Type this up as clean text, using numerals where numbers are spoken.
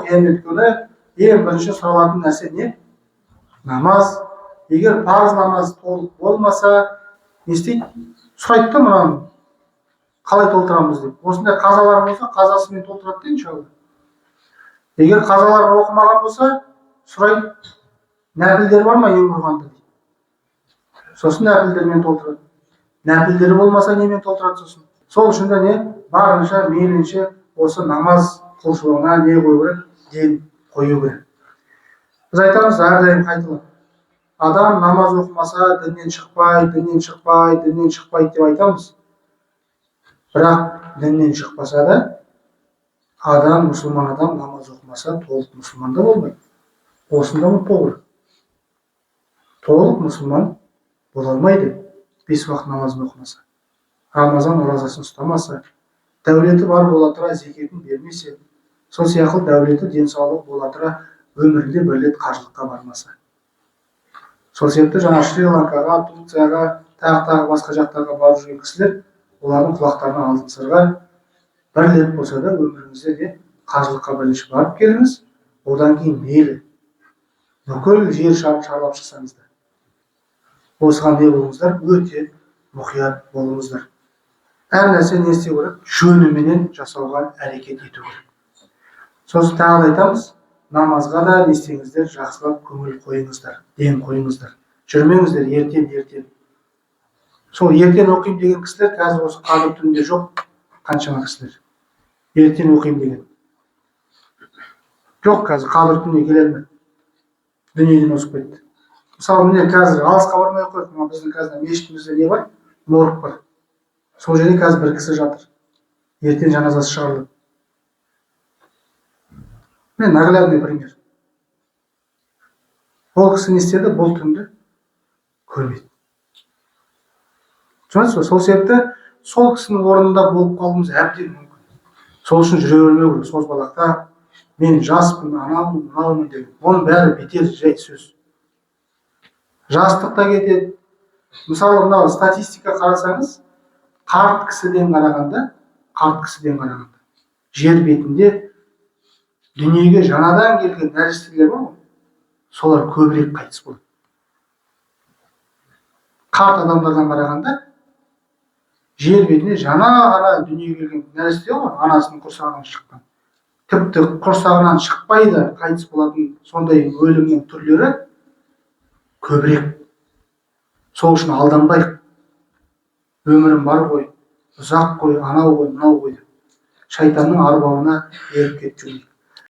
қиямет күні ең бірінші сұралатын нәрсе не? Намаз. Егер парыз намаз толық болмаса, не істейді? Сұрайды да мынаны қалай толтырамыз деп. Осындай қазалар болса, қазасымен толтырады да иншалла. Егер қазаларын оқымаған болса, сұрайды, нәпілдер бар ма ең құрғанда дейді. Сосын нәпілдермен толтырады. Нәпілдері болмаса немен толтырады сосын? Сол үшін де не? Барынша, мейлінше осы намаз құлшылығына не қою керек? Ден қою керек. Біз айтамыз, әрдайым қайталап. Адам намаз оқымаса, діннен шықпайды деп айтамыз. Бірақ діннен шықпаса да, адам, мұсылман адам намаз оқымаса, толық мұсылман да болмайды. Осында ұмытпау керек. Толық мұсылман бола алмайды 5 уақыт намазын оқымаса. Рамазан оразасын ұстамаса, дәулеті бар бола тұра зекетін бермесе, сол сияқты дәулеті денсаулығы бола тұра өмірінде бір рет қажылыққа бармаса. Сол себепті жаңа Шри-Ланкаға, Турцияға, тағы басқа жақтарға барып жүрген кісілер, олардың құлақтарына алтын сырға бір рет болса да өміріңізде де қажылыққа бірінші барып келіңіз, одан кейін мейлі бүкіл жер шарлап шықсаңыз да. Осыған не болыңыздар? Өте мұқият болыңыздар. Әр нәрсе не істеу керек? Жөніменен жасауға әрекет ету керек. Сосын тағы да айтамыз, намазға да не істеңіздер, жақсылап көңіл қойыңыздар, ден қойыңыздар. Жүрмеңіздер ертең. Сол ертең оқимын деген кісілер қазір осы қадір түнінде жоқ, қаншама кісілер. Ертең оқимын деген. Жоқ, қазір қадір түніне келе алмайды. Дүниеден озып кетті. Мысалы, міне қазір алысқа бармай қойып, біздің қазір мешітімізде не бар? Морг бар. Сол жерде қазір бір кісі жатыр. Ертең жаназасы шығарылады. Мен наглядный пример. Ол кісі не істеді? Бұл түнді көрмеді. Түсінесіз бе? Сол себепті сол кісінің орнында болып қалуымыз әбден мүмкін. Сол үшін жүре бермеу керек. Созбалақтап, мен жаспын, анамын, мынаумын деген. Оның бәрі бетер жай сөз. Жастықта кетеді. Мысалы, мынау статистика қарасаңыз, қарт кісіден қарағанда, жер бетінде дүниеге жаңадан келген нәрестелер бар ғой, солар көбірек қайтыс болады. Қарт адамдардан қарағанда, жер бетінде жаңа ғана дүниеге келген нәресте ғой, анасының құрсағынан шыққан. Тіпті құрсағынан шықпай да қайтыс болатын сондай өлімнің түрлері көбірек. Сол үшін алданбайық. Өмірім бар ғой, ұзақ қой, анау ғой, мынау ғой деп. Шайтанның арбауына еріп кетіп жүрмейік.